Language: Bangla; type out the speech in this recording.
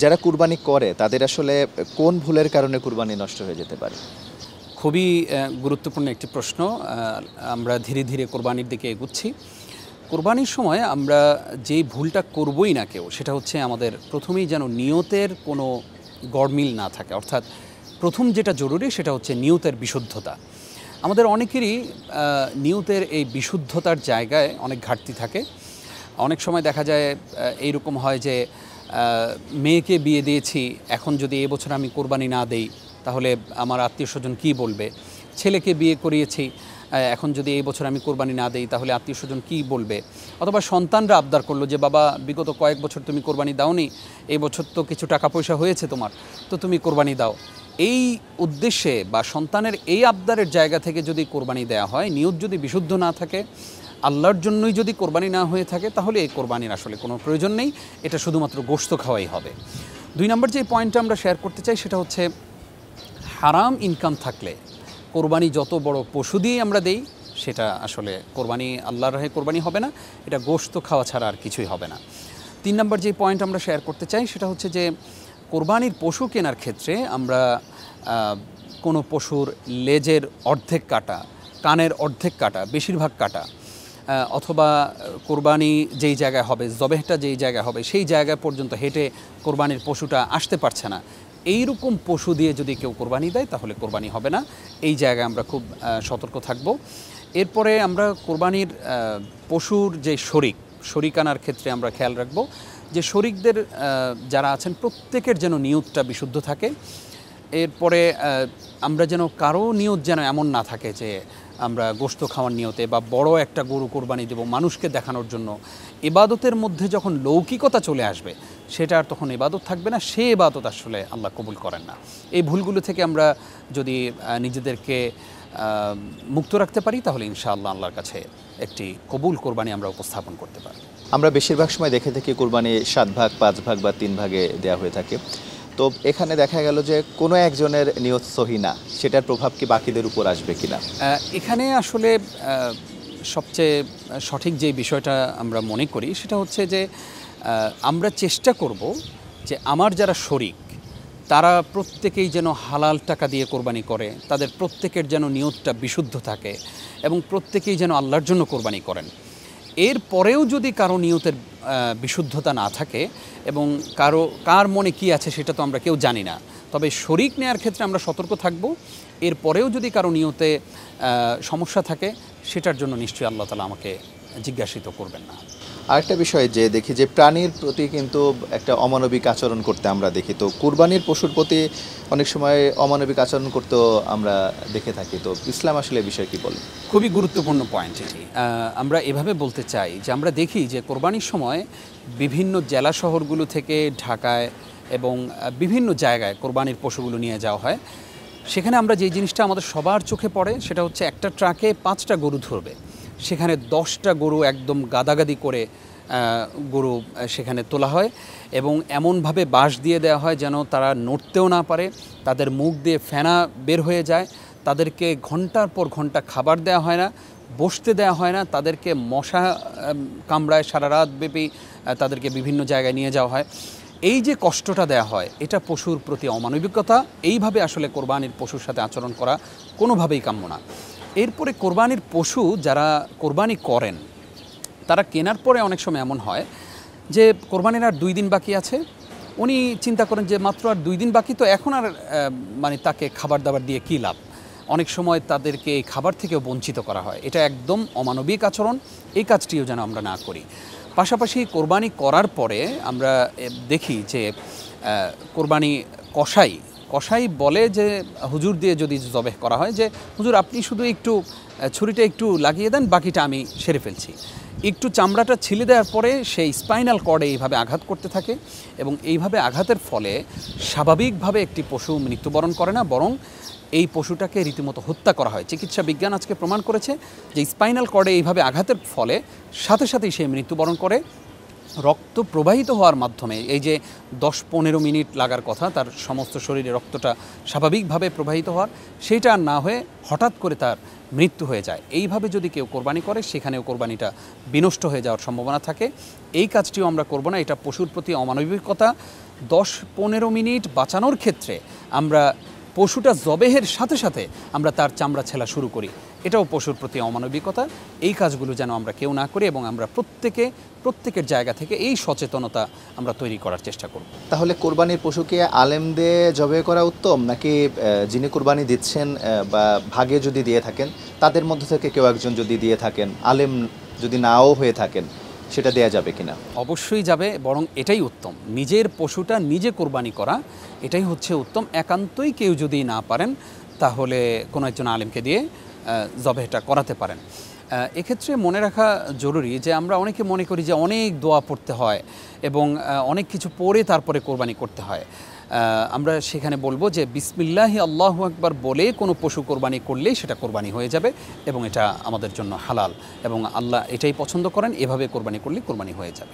যারা কুরবানি করে তাদের আসলে কোন ভুলের কারণে কুরবানি নষ্ট হয়ে যেতে পারে? খুবই গুরুত্বপূর্ণ একটি প্রশ্ন। আমরা ধীরে ধীরে কোরবানির দিকে এগুচ্ছি। কোরবানির সময় আমরা যেই ভুলটা করবই না কেউ, সেটা হচ্ছে আমাদের প্রথমেই যেন নিয়তের কোনো গড়মিল না থাকে। অর্থাৎ প্রথম যেটা জরুরি সেটা হচ্ছে নিয়তের বিশুদ্ধতা। আমাদের অনেকেরই নিয়তের এই বিশুদ্ধতার জায়গায় অনেক ঘাটতি থাকে। অনেক সময় দেখা যায় এইরকম হয় যে মেয়েকে বিয়ে দিয়েছি, এখন যদি এবছর আমি কোরবানি না দেই তাহলে আমার আত্মীয়স্বজন কী বলবে। ছেলেকে বিয়ে করিয়েছি, এখন যদি এই বছর আমি কোরবানি না দেই তাহলে আত্মীয়স্বজন কী বলবে। অথবা সন্তানরা আবদার করলো যে বাবা বিগত কয়েক বছর তুমি কোরবানি দাওনি, এই বছর তো কিছু টাকা পয়সা হয়েছে তোমার, তো তুমি কোরবানি দাও। এই উদ্দেশ্যে বা সন্তানের এই আবদারের জায়গা থেকে যদি কোরবানি দেয়া হয়, নিয়ত যদি বিশুদ্ধ না থাকে, আল্লাহর জন্যই যদি কোরবানি না হয়ে থাকে, তাহলে এই কোরবানির আসলে কোনো প্রয়োজন নেই। এটা শুধুমাত্র গোশত খাওয়াই হবে। 2 নম্বর যে পয়েন্টটা আমরা শেয়ার করতে চাই সেটা হচ্ছে হারাম ইনকাম থাকলে কোরবানি যত বড় পশু দিয়ে আমরা দেই, সেটা আসলে কোরবানি আল্লাহর রাহে কোরবানি হবে না, এটা গোশত খাওয়া ছাড়া আর কিছুই হবে না। 3 নম্বর যে পয়েন্ট আমরা শেয়ার করতে চাই সেটা হচ্ছে যে কোরবানির পশু কেনার ক্ষেত্রে আমরা কোনো পশুর লেজের অর্ধেক কাটা, কানের অর্ধেক কাটা, বেশিরভাগ কাটা, অথবা কোরবানি যেই জায়গায় হবে, জবেহটা যেই জায়গায় হবে সেই জায়গা পর্যন্ত হেঁটে কোরবানির পশুটা আসতে পারছে না, এইরকম পশু দিয়ে যদি কেউ কোরবানি দেয় তাহলে কোরবানি হবে না। এই জায়গায় আমরা খুব সতর্ক থাকব। এরপরে আমরা কোরবানির পশুর যে শরিক আনার ক্ষেত্রে আমরা খেয়াল রাখব যে শরিকদের যারা আছেন প্রত্যেকের যেন নিয়তটা বিশুদ্ধ থাকে। এরপরে আমরা যেন কারো নিয়ত যেন এমন না থাকে যে আমরা গোশত খাওয়ার নিয়তে বা বড় একটা গরু কোরবানি দেব মানুষকে দেখানোর জন্য। ইবাদতের মধ্যে যখন লৌকিকতা চলে আসবে সেটা আর তখন ইবাদত থাকবে না, সে ইবাদত আসলে আল্লাহ কবুল করেন না। এই ভুলগুলো থেকে আমরা যদি নিজেদেরকে মুক্ত রাখতে পারি তাহলে ইনশাআল্লাহ আল্লাহর কাছে একটি কবুল কোরবানি আমরা উপস্থাপন করতে পারি। আমরা বেশিরভাগ সময় দেখে থাকি কোরবানি 7 ভাগ, 5 ভাগ বা 3 ভাগে দেওয়া হয়ে থাকে। তো এখানে দেখা গেল যে কোনো একজনের নিয়ত সহি না, সেটার প্রভাব কি বাকিদের উপর আসবে কিনা? এখানে আসলে সবচেয়ে সঠিক যে বিষয়টা আমরা মনে করি সেটা হচ্ছে যে আমরা চেষ্টা করব যে আমার যারা শরিক তারা প্রত্যেকেই যেন হালাল টাকা দিয়ে কোরবানি করে, তাদের প্রত্যেকের যেন নিয়তটা বিশুদ্ধ থাকে এবং প্রত্যেকেই যেন আল্লাহর জন্য কোরবানি করেন। এর পরেও যদি কারো নিয়তের বিশুদ্ধতা না থাকে এবং কার মনে কি আছে সেটা তো আমরা কেউ জানি না, তবে শরিক নেয়ার ক্ষেত্রে আমরা সতর্ক থাকব। এর পরেও যদি কারো নিয়তে সমস্যা থাকে সেটার জন্য নিশ্চয়ই আল্লাহ তাআলা আমাকে জিজ্ঞাসিত করবেন না। আরেকটা বিষয় যে দেখি যে প্রাণীর প্রতি কিন্তু একটা অমানবিক আচরণ করতে আমরা দেখি, তো কুরবানির পশুর প্রতি অনেক সময় অমানবিক আচরণ করতেও আমরা দেখে থাকি। তো ইসলাম আসলে এই বিষয়ে কী বলে? খুবই গুরুত্বপূর্ণ পয়েন্ট এটি। আমরা এভাবে বলতে চাই যে আমরা দেখি যে কোরবানির সময় বিভিন্ন জেলা শহরগুলো থেকে ঢাকায় এবং বিভিন্ন জায়গায় কোরবানির পশুগুলো নিয়ে যাওয়া হয়। সেখানে আমরা যে জিনিসটা আমাদের সবার চোখে পড়ে সেটা হচ্ছে একটা ট্রাকে 5টা গরু ধরবে, সেখানে 10টা গরু একদম গাদাগাদি করে গরু সেখানে তোলা হয় এবং এমনভাবে বাঁশ দিয়ে দেওয়া হয় যেন তারা নড়তেও না পারে, তাদের মুখ দিয়ে ফেনা বের হয়ে যায়, তাদেরকে ঘন্টার পর ঘন্টা খাবার দেওয়া হয় না, বসতে দেওয়া হয় না, তাদেরকে মশা কামড়ায় সারা রাত ব্যাপী তাদেরকে বিভিন্ন জায়গায় নিয়ে যাওয়া হয়। এই যে কষ্টটা দেওয়া হয় এটা পশুর প্রতি অমানবিকতা। এইভাবে আসলে কোরবানির পশুর সাথে আচরণ করা কোনোভাবেই কাম্য না। এরপরে কোরবানির পশু যারা কোরবানি করেন তারা কেনার পরে অনেক সময় এমন হয় যে কোরবানির আর 2 দিন বাকি আছে, উনি চিন্তা করেন যে মাত্র আর 2 দিন বাকি, তো এখন আর মানে তাকে খাবার দাবার দিয়ে কী লাভ। অনেক সময় তাদেরকে এই খাবার থেকেও বঞ্চিত করা হয়। এটা একদম অমানবিক আচরণ, এই কাজটিও যেন আমরা না করি। পাশাপাশি কোরবানি করার পরে আমরা দেখি যে কোরবানি কসাই বলে যে হুজুর দিয়ে যদি জবেহ করা হয় যে হুজুর আপনি শুধু একটু ছুরিটা একটু লাগিয়ে দেন, বাকিটা আমি সেরে ফেলছি। একটু চামড়াটা ছিলে দেওয়ার পরে সেই স্পাইনাল কর্ডে এইভাবে আঘাত করতে থাকে এবং এইভাবে আঘাতের ফলে স্বাভাবিকভাবে একটি পশু মৃত্যুবরণ করে না, বরং এই পশুটাকে রীতিমতো হত্যা করা হয়। চিকিৎসা বিজ্ঞান আজকে প্রমাণ করেছে যে স্পাইনাল কর্ডে এইভাবে আঘাতের ফলে সাথে সাথেই সে মৃত্যুবরণ করে। রক্ত প্রবাহিত হওয়ার মাধ্যমে, এই যে 10-15 মিনিট লাগার কথা তার সমস্ত শরীরে রক্তটা স্বাভাবিকভাবে প্রবাহিত হওয়ার, সেইটা আর না হয়ে হঠাৎ করে তার মৃত্যু হয়ে যায়। এইভাবে যদি কেউ কোরবানি করে সেখানেও কোরবানিটা বিনষ্ট হয়ে যাওয়ার সম্ভাবনা থাকে। এই কাজটিও আমরা করব না, এটা পশুর প্রতি অমানবিকতা। 10-15 মিনিট বাঁচানোর ক্ষেত্রে আমরা পশুটা জবেহের সাথে সাথে আমরা তার চামড়া ছেলা শুরু করি, এটাও পশুর প্রতি অমানবিকতা। এই কাজগুলো যেন আমরা কেউ না করি এবং আমরা প্রত্যেকের জায়গা থেকে এই সচেতনতা আমরা তৈরি করার চেষ্টা করব। তাহলে কোরবানির পশুকে আলেম দিয়ে জবে করা উত্তম, নাকি যিনি কোরবানি দিচ্ছেন বা ভাগে যদি দিয়ে থাকেন তাদের মধ্যে থেকে কেউ একজন যদি দিয়ে থাকেন, আলেম যদি নাও হয়ে থাকেন, সেটা দেয়া যাবে কিনা? অবশ্যই যাবে, বরং এটাই উত্তম। নিজের পশুটা নিজে কোরবানি করা এটাই হচ্ছে উত্তম। একান্তই কেউ যদি না পারেন তাহলে কোনো একজন আলেমকে দিয়ে জবেহটা করাতে পারেন। এক্ষেত্রে মনে রাখা জরুরি যে আমরা অনেকে মনে করি যে অনেক দোয়া পড়তে হয় এবং অনেক কিছু পড়ে তারপরে কোরবানি করতে হয়। আমরা সেখানে বলবো যে বিসমিল্লাহি আল্লাহু আকবার বলে কোনো পশু কোরবানি করলেই সেটা কোরবানি হয়ে যাবে এবং এটা আমাদের জন্য হালাল এবং আল্লাহ এটাই পছন্দ করেন। এভাবে কোরবানি করলে কোরবানি হয়ে যাবে।